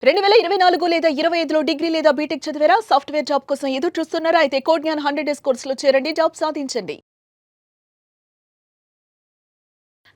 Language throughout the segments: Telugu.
2024 లేదా 25లో డిగ్రీ లేదా బీటెక్ చదివారా? సాఫ్ట్‌వేర్ జాబ్ కోసం ఎదురు చూస్తున్నారా? అయితే కోడ్ జ్ఞాన్ 100 డేస్ కోర్సులో చేరండి. జాబ్ సాధించండి.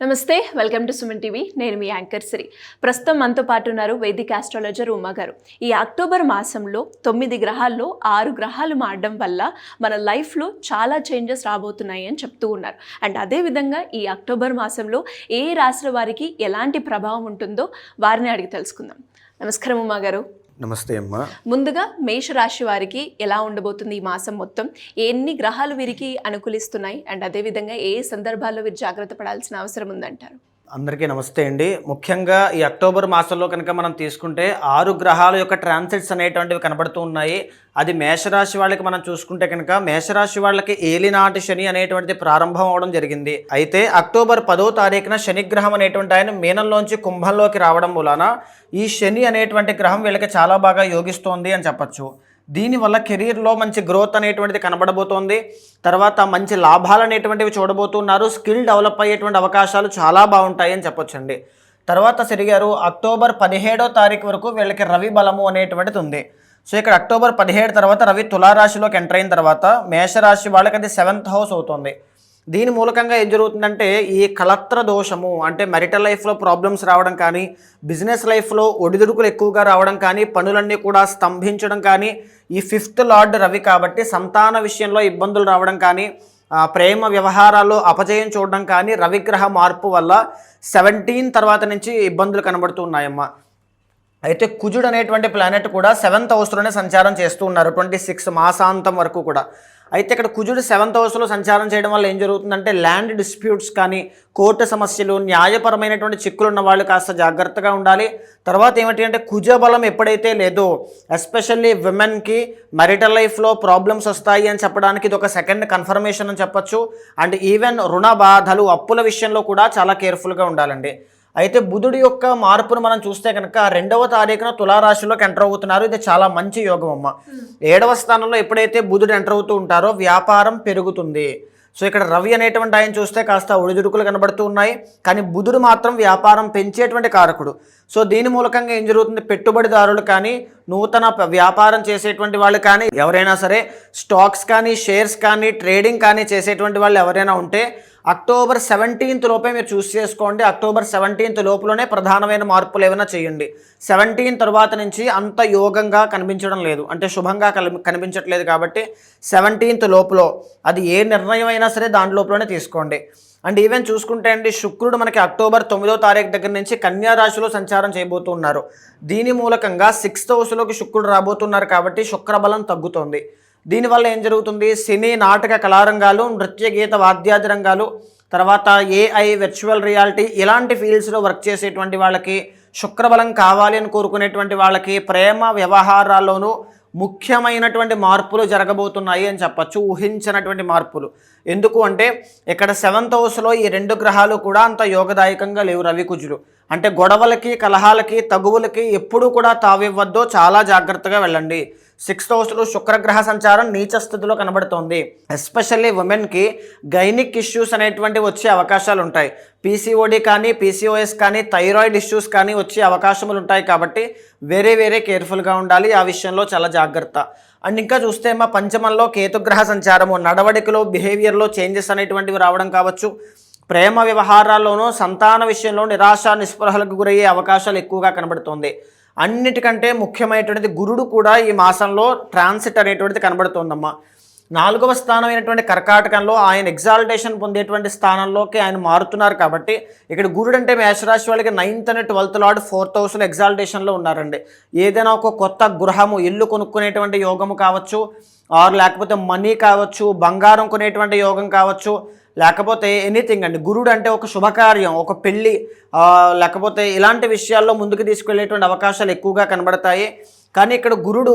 నమస్తే, వెల్కమ్ టు సుమన్ టీవీ. నేను మీ యాంకర్ సిరి. ప్రస్తుతం మనతో పాటు ఉన్నారు వేదిక ఆస్ట్రాలజర్ ఉమా గారు. ఈ అక్టోబర్ మాసంలో 9 గ్రహాల్లో 6 గ్రహాలు మారడం వల్ల మన లైఫ్లో చాలా చేంజెస్ రాబోతున్నాయి అని చెప్తూ ఉన్నారు. అండ్ అదేవిధంగా ఈ అక్టోబర్ మాసంలో ఏ రాశుల వారికి ఎలాంటి ప్రభావం ఉంటుందో వారిని అడిగి తెలుసుకుందాం. నమస్కారం ఉమా గారు. నమస్తే అమ్మా. ముందుగా మేషరాశి వారికి ఎలా ఉండబోతుంది ఈ మాసం మొత్తం? ఎన్ని గ్రహాలు వీరికి అనుకూలిస్తున్నాయి? అండ్ అదేవిధంగా ఏ సందర్భాల్లో వీరు జాగ్రత్త పడాల్సిన అవసరం ఉందంటారు? అందరికీ నమస్తే అండి. ముఖ్యంగా ఈ అక్టోబర్ మాసంలో కనుక మనం తీసుకుంటే 6 గ్రహాల యొక్క ట్రాన్సిట్స్ అనేటువంటివి కనబడుతూ ఉన్నాయి. అది మేషరాశి వాళ్ళకి మనం చూసుకుంటే కనుక మేషరాశి వాళ్ళకి ఏలినాటి శని అనేటువంటిది ప్రారంభం అవడం జరిగింది. అయితే అక్టోబర్ 10వ తారీఖున శనిగ్రహం అనేటువంటి ఆయన మీనంలోంచి కుంభంలోకి రావడం వలన ఈ శని అనేటువంటి గ్రహం వీళ్ళకి చాలా బాగా యోగిస్తోంది అని చెప్పచ్చు. దీనివల్ల కెరీర్లో మంచి గ్రోత్ అనేటువంటిది కనబడబోతోంది. తర్వాత మంచి లాభాలు అనేటువంటివి చూడబోతున్నారు. స్కిల్ డెవలప్ అయ్యేటువంటి అవకాశాలు చాలా బాగుంటాయి అని చెప్పొచ్చండి. తర్వాత సరిగారు అక్టోబర్ 17వ తారీఖు వరకు వీళ్ళకి రవి బలము అనేటువంటిది ఉంది. సో ఇక్కడ అక్టోబర్ 17 తర్వాత రవి తులారాశిలోకి ఎంటర్ అయిన తర్వాత మేషరాశి వాళ్ళకి అది 7th హౌస్ అవుతుంది. దీని మూలకంగా ఏం జరుగుతుందంటే ఈ కలత్ర దోషము అంటే మెరిటల్ లైఫ్లో ప్రాబ్లమ్స్ రావడం కానీ, బిజినెస్ లైఫ్లో ఒడిదుడుకులు ఎక్కువగా రావడం కానీ, పనులన్నీ కూడా స్తంభించడం కానీ, ఈ 5th లార్డ్ రవి కాబట్టి సంతాన విషయంలో ఇబ్బందులు రావడం కానీ, ప్రేమ వ్యవహారాల్లో అపజయం చూడడం కానీ రవిగ్రహ మార్పు వల్ల 17 తర్వాత నుంచి ఇబ్బందులు కనబడుతున్నాయమ్మా. అయితే కుజుడు అనేటువంటి ప్లానెట్ కూడా 7th హౌస్లోనే సంచారం చేస్తూ ఉన్నారు 26 మాసాంతం వరకు కూడా. అయితే ఇక్కడ కుజుడు 7th హౌస్లో సంచారం చేయడం వల్ల ఏం జరుగుతుందంటే ల్యాండ్ డిస్ప్యూట్స్ కానీ, కోర్టు సమస్యలు, న్యాయపరమైనటువంటి చిక్కులు ఉన్న వాళ్ళు కాస్త జాగ్రత్తగా ఉండాలి. తర్వాత ఏమిటి అంటే కుజబలం ఎప్పుడైతే లేదో ఎస్పెషల్లీ విమెన్కి మ్యారిటల్ లైఫ్లో ప్రాబ్లమ్స్ వస్తాయి అని చెప్పడానికి ఇది ఒక సెకండ్ కన్ఫర్మేషన్ అని చెప్పొచ్చు. అండ్ ఈవెన్ రుణ బాధలు, అప్పుల విషయంలో కూడా చాలా కేర్ఫుల్గా ఉండాలండి. అయితే బుధుడి యొక్క మార్పును మనం చూస్తే కనుక 2వ తారీఖున తులారాశిలోకి ఎంటర్ అవుతున్నారు. ఇది చాలా మంచి యోగం అమ్మ. 7వ స్థానంలో ఎప్పుడైతే బుధుడు ఎంటర్ అవుతూ ఉంటారో వ్యాపారం పెరుగుతుంది. సో ఇక్కడ రవి అనేటువంటి ఆయన చూస్తే కాస్త ఒడిదుడుకులు కనబడుతూ ఉన్నాయి, కానీ బుధుడు మాత్రం వ్యాపారం పెంచేటువంటి కారకుడు. సో దీని మూలకంగా ఏం జరుగుతుంది, పెట్టుబడిదారులు కానీ, నూతన వ్యాపారం చేసేటువంటి వాళ్ళు కానీ, ఎవరైనా సరే స్టాక్స్ కానీ, షేర్స్ కానీ, ట్రేడింగ్ కానీ చేసేటువంటి వాళ్ళు ఎవరైనా ఉంటే అక్టోబర్ 17th లోపే మీరు చూస్ చేసుకోండి. అక్టోబర్ 17th లోపులోనే ప్రధానమైన మార్పులు ఏమైనా చేయండి. 17 తర్వాత నుంచి అంత యోగంగా కనిపించడం లేదు, అంటే శుభంగా కనిపించట్లేదు. కాబట్టి 17th లోపులో అది ఏ నిర్ణయం అయినా సరే దాని లోపలనే తీసుకోండి. అండ్ ఈవెన్ చూసుకుంటే అండి శుక్రుడు మనకి అక్టోబర్ 9వ తారీఖు దగ్గర నుంచి కన్యా రాశిలో సంచారం చేయబోతున్నారు. దీని మూలకంగా 6th హౌస్లోకి శుక్రుడు రాబోతున్నారు కాబట్టి శుక్రబలం తగ్గుతోంది. దీనివల్ల ఏం జరుగుతుంది, సినీ, నాటక కళారంగాలు, నృత్య, గీత, వాద్యాది రంగాలు, తర్వాత ఏఐ, వర్చువల్ రియాలిటీ ఇలాంటి ఫీల్డ్స్లో వర్క్ చేసేటువంటి వాళ్ళకి, శుక్రబలం కావాలి అని కోరుకునేటువంటి వాళ్ళకి ప్రేమ వ్యవహారాల్లోనూ ముఖ్యమైనటువంటి మార్పులు జరగబోతున్నాయి అని చెప్పచ్చు. ఊహించినటువంటి మార్పులు. ఎందుకు అంటే ఇక్కడ 7th హౌస్లో ఈ 2 గ్రహాలు కూడా అంత యోగదాయకంగా లేవు. రవి కుజులు అంటే గొడవలకి, కలహాలకి, తగువులకి ఎప్పుడూ కూడా తావివ్వద్దో, చాలా జాగ్రత్తగా వెళ్ళండి. 6th హౌస్లో శుక్రగ్రహ సంచారం నీచ స్థితిలో కనబడుతోంది. ఎస్పెషల్లీ ఉమెన్కి గైనిక్ ఇష్యూస్ అనేటువంటివి వచ్చే అవకాశాలు ఉంటాయి. పీసీఓడి కానీ, పీసీఓఎస్ కానీ, థైరాయిడ్ ఇష్యూస్ కానీ వచ్చే అవకాశములు ఉంటాయి. కాబట్టి వేరే కేర్ఫుల్గా ఉండాలి. ఆ విషయంలో చాలా జాగ్రత్త. అండ్ ఇంకా చూస్తే మా పంచమంలో కేతుగ్రహ సంచారము, నడవడికలో, బిహేవియర్లో చేంజెస్ అనేటువంటివి రావడం కావచ్చు. ప్రేమ వ్యవహారాల్లోనూ, సంతాన విషయంలో నిరాశ, నిస్పృహలకు గురయ్యే అవకాశాలు ఎక్కువగా కనబడుతుంది. అన్నిటికంటే ముఖ్యమైనటువంటిది గురుడు కూడా ఈ మాసంలో ట్రాన్సిట్ అనేటువంటిది కనబడుతోందమ్మా. 4వ స్థానం అయినటువంటి కర్కాటకంలో ఆయన ఎగ్జాల్టేషన్ పొందేటువంటి స్థానంలోకి ఆయన మారుతున్నారు. కాబట్టి ఇక్కడ గురుడు అంటే మేషరాశి వాళ్ళకి 9th and 12th lord 4th హౌస్లో ఎగ్జాల్టేషన్లో ఉన్నారండి. ఏదైనా ఒక కొత్త గృహము, ఇల్లు కొనుక్కునేటువంటి యోగము కావచ్చు, ఆర్ లేకపోతే మనీ కావచ్చు, బంగారం కొనేటువంటి యోగం కావచ్చు, లేకపోతే ఎనీథింగ్ అండి. గురుడు అంటే ఒక శుభకార్యం, ఒక పెళ్ళి, లేకపోతే ఇలాంటి విషయాల్లో ముందుకు తీసుకెళ్లేటువంటి అవకాశాలు ఎక్కువగా కనబడతాయి. కానీ ఇక్కడ గురుడు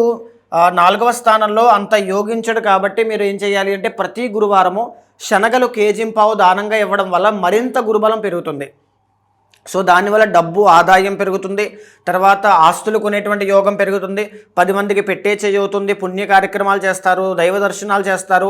4వ స్థానంలో అంత యోగించడు. కాబట్టి మీరు ఏం చేయాలి అంటే ప్రతి గురువారము శనగలు కేజింపావు దానంగా ఇవ్వడం వల్ల మరింత గురుబలం పెరుగుతుంది. సో దానివల్ల డబ్బు ఆదాయం పెరుగుతుంది. తర్వాత ఆస్తులు కొనేటువంటి యోగం పెరుగుతుంది. 10 మందికి పెట్టే చేయవుతుంది. పుణ్య కార్యక్రమాలు చేస్తారు, దైవ దర్శనాలు చేస్తారు,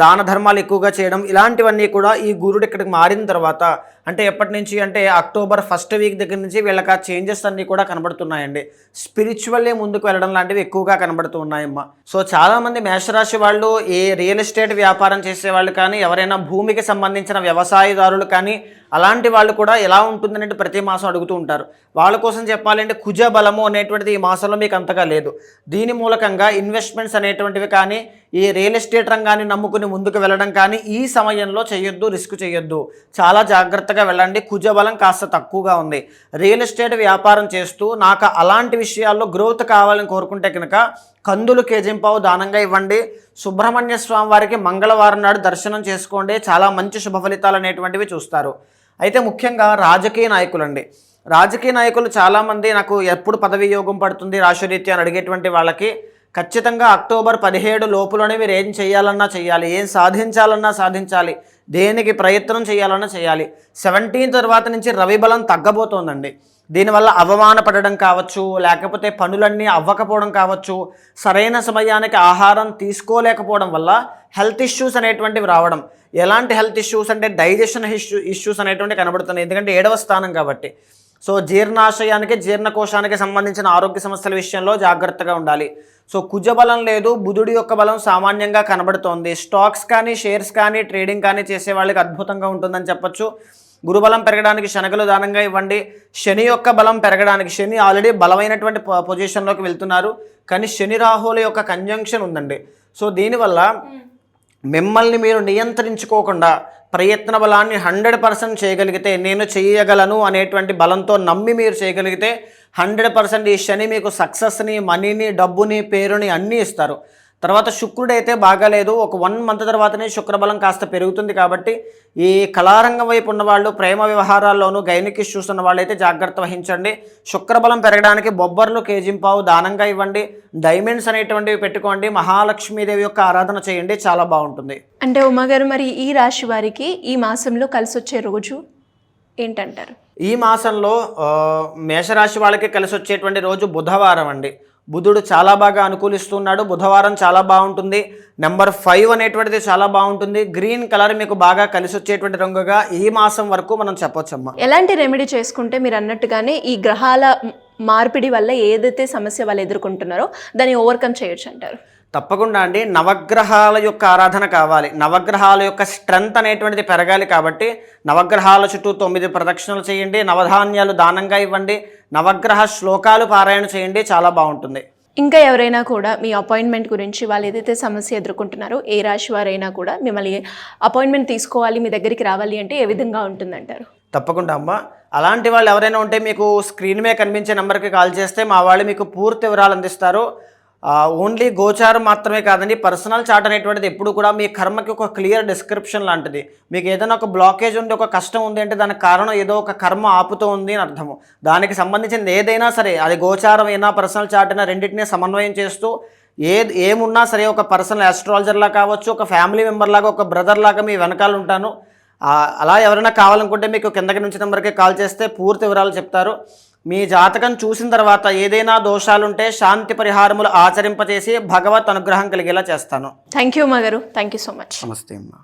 దాన ధర్మాలు ఎక్కువగా చేయడం, ఇలాంటివన్నీ కూడా ఈ గురుడు ఇక్కడికి మారిన తర్వాత అంటే ఎప్పటి నుంచి అంటే అక్టోబర్ ఫస్ట్ వీక్ దగ్గర నుంచి వీళ్ళకి ఆ చేంజెస్ అన్నీ కూడా కనబడుతున్నాయండి. స్పిరిచువల్లీ ముందుకు వెళ్ళడం లాంటివి ఎక్కువగా కనబడుతూ ఉన్నాయమ్మా. సో చాలామంది మేషరాశి వాళ్ళు ఏ రియల్ ఎస్టేట్ వ్యాపారం చేసేవాళ్ళు కానీ, ఎవరైనా భూమికి సంబంధించిన వ్యవసాయదారులు కానీ, అలాంటి వాళ్ళు కూడా ఎలా ఉంటుందనేది ప్రతి మాసం అడుగుతూ ఉంటారు. వాళ్ళ కోసం చెప్పాలంటే కుజ బలము అనేటువంటిది ఈ మాసంలో మీకు అంతగా లేదు. దీని మూలకంగా ఇన్వెస్ట్మెంట్స్ అనేటువంటివి కానీ, ఈ రియల్ ఎస్టేట్ రంగాన్ని నమ్ముకుని ముందుకు వెళ్ళడం కానీ ఈ సమయంలో చేయొద్దు, రిస్క్ చేయొద్దు. చాలా జాగ్రత్తగా వెళ్ళండి. కుజ బలం కాస్త తక్కువగా ఉంది. రియల్ ఎస్టేట్ వ్యాపారం చేస్తూ నాకు అలాంటి విషయాల్లో గ్రోత్ కావాలని కోరుకుంటే కనుక కందులు కేజింపావు దానంగా ఇవ్వండి. సుబ్రహ్మణ్య స్వామి వారికి మంగళవారం నాడు దర్శనం చేసుకోండి. చాలా మంచి శుభ ఫలితాలు అనేటువంటివి చూస్తారు. అయితే ముఖ్యంగా రాజకీయ నాయకులండి. రాజకీయ నాయకులు చాలామంది నాకు ఎప్పుడు పదవి యోగం పడుతుంది రాశిరీత్యా అని అడిగేటువంటి వాళ్ళకి ఖచ్చితంగా అక్టోబర్ 17 లోపులోనే మీరు ఏం చేయాలన్నా చేయాలి, ఏం సాధించాలన్నా సాధించాలి, దేనికి ప్రయత్నం చేయాలన్నా చేయాలి. 17 తర్వాత నుంచి రవి బలం తగ్గబోతోందండి. దీనివల్ల అవమానపడడం కావచ్చు, లేకపోతే పనులన్నీ అవ్వకపోవడం కావచ్చు, సరైన సమయానికి ఆహారం తీసుకోలేకపోవడం వల్ల హెల్త్ ఇష్యూస్ అనేటువంటివి రావడం. ఎలాంటి హెల్త్ ఇష్యూస్ అంటే డైజెషన్ ఇష్యూస్ అనేటువంటివి కనబడుతున్నాయి. ఎందుకంటే 7వ స్థానం కాబట్టి. సో జీర్ణాశయానికి, జీర్ణకోశానికి సంబంధించిన ఆరోగ్య సమస్యల విషయంలో జాగ్రత్తగా ఉండాలి. సో కుజబలం లేదు, బుధుడి యొక్క బలం సామాన్యంగా కనబడుతోంది. స్టాక్స్ కానీ, షేర్స్ కానీ, ట్రేడింగ్ కానీ చేసే వాళ్ళకి అద్భుతంగా ఉంటుందని చెప్పొచ్చు. గురుబలం పెరగడానికి శనగలు దానంగా ఇవ్వండి. శని యొక్క బలం పెరగడానికి, శని ఆల్రెడీ బలమైనటువంటి పొజిషన్లోకి వెళ్తున్నారు, కానీ శని రాహుల యొక్క కంజంక్షన్ ఉందండి. సో దీనివల్ల మిమ్మల్ని మీరు నియంత్రించుకోకుండా ప్రయత్న బలాన్ని 100% చేయగలిగితే, నేను చేయగలను అనేటువంటి బలంతో నమ్మి మీరు చేయగలిగితే 100% ఈ శని మీకు సక్సెస్ని, మనీని, డబ్బుని, పేరుని అన్నీ ఇస్తారు. తర్వాత శుక్రుడు అయితే బాగాలేదు. ఒక 1 మంత్ తర్వాతనే శుక్రబలం కాస్త పెరుగుతుంది. కాబట్టి ఈ కళారంగం వైపు ఉన్నవాళ్ళు, ప్రేమ వ్యవహారాల్లోనూ గైనిక్ ఇష్యూస్ ఉన్న వాళ్ళైతే జాగ్రత్త వహించండి. శుక్రబలం పెరగడానికి బొబ్బర్లు కేజింపావు దానంగా ఇవ్వండి. డైమండ్స్ అనేటువంటివి పెట్టుకోండి. మహాలక్ష్మీదేవి యొక్క ఆరాధన చేయండి, చాలా బాగుంటుంది. అంటే ఉమాగారు, మరి ఈ రాశి వారికి ఈ మాసంలో కలిసి వచ్చే రోజు ఏంటంటారు? ఈ మాసంలో మేషరాశి వాళ్ళకి కలిసి వచ్చేటువంటి రోజు బుధవారం అండి. బుధుడు చాలా బాగా అనుకూలిస్తున్నాడు. బుధవారం చాలా బాగుంటుంది. నెంబర్ 5 అనేటువంటిది చాలా బాగుంటుంది. గ్రీన్ కలర్ మీకు బాగా కలిసి వచ్చేటువంటి రంగుగా ఈ మాసం వరకు మనం చెప్పొచ్చమ్మా. ఎలాంటి రెమెడీ చేసుకుంటే మీరు అన్నట్టుగానే ఈ గ్రహాల మార్పిడి వల్ల ఏదైతే సమస్య వాళ్ళు ఎదుర్కొంటున్నారో దాన్ని ఓవర్కమ్ చేయొచ్చు అంటారు? తప్పకుండా అండి. నవగ్రహాల యొక్క ఆరాధన కావాలి. నవగ్రహాల యొక్క స్ట్రెంత్ అనేటువంటిది పెరగాలి. కాబట్టి నవగ్రహాల చుట్టూ 9 ప్రదక్షిణలు చేయండి. నవధాన్యాలు దానంగా ఇవ్వండి. నవగ్రహ శ్లోకాలు పారాయణ చేయండి, చాలా బాగుంటుంది. ఇంకా ఎవరైనా కూడా మీ అపాయింట్మెంట్ గురించి, వాళ్ళు ఏదైతే సమస్య ఎదుర్కొంటున్నారో ఏ రాశి వారైనా కూడా మిమ్మల్ని అపాయింట్మెంట్ తీసుకోవాలి, మీ దగ్గరికి రావాలి అంటే ఏ విధంగా ఉంటుందంటారు? తప్పకుండా అమ్మ. అలాంటి వాళ్ళు ఎవరైనా ఉంటే మీకు స్క్రీన్ మీద కనిపించే నెంబర్కి కాల్ చేస్తే మా వాళ్ళు మీకు పూర్తి వివరాలు అందిస్తారు. ఓన్లీ గోచారం మాత్రమే కాదండి, పర్సనల్ చార్ట్ అనేటువంటిది ఎప్పుడు కూడా మీ కర్మకి ఒక క్లియర్ డిస్క్రిప్షన్ లాంటిది. మీకు ఏదైనా ఒక బ్లాకేజ్ ఉంది, ఒక కష్టం ఉంది అంటే దానికి కారణం ఏదో ఒక కర్మ ఆపుతూ ఉంది అని అర్థము. దానికి సంబంధించింది ఏదైనా సరే, అది గోచారం అయినా పర్సనల్ చార్ట్ అయినా, రెండింటినీ సమన్వయం చేస్తూ ఏమున్నా సరే ఒక పర్సనల్ ఆస్ట్రాలజర్లా కావచ్చు, ఒక ఫ్యామిలీ మెంబర్ లాగా, ఒక బ్రదర్ లాగా మీ వెనకాల ఉంటాను. అలా ఎవరైనా కావాలనుకుంటే మీకు కిందకి నుంచి నెంబర్కి కాల్ చేస్తే పూర్తి వివరాలు చెప్తారు. మీ జాతకం చూసిన తర్వాత ఏదైనా దోషాలుంటే శాంతి పరిహారములు ఆచరింపచేసి భగవత్ అనుగ్రహం కలిగేలా చేస్తాను. థ్యాంక్ యూ ఉమా గారు, థ్యాంక్ యూ సో మచ్. నమస్తే అమ్మా.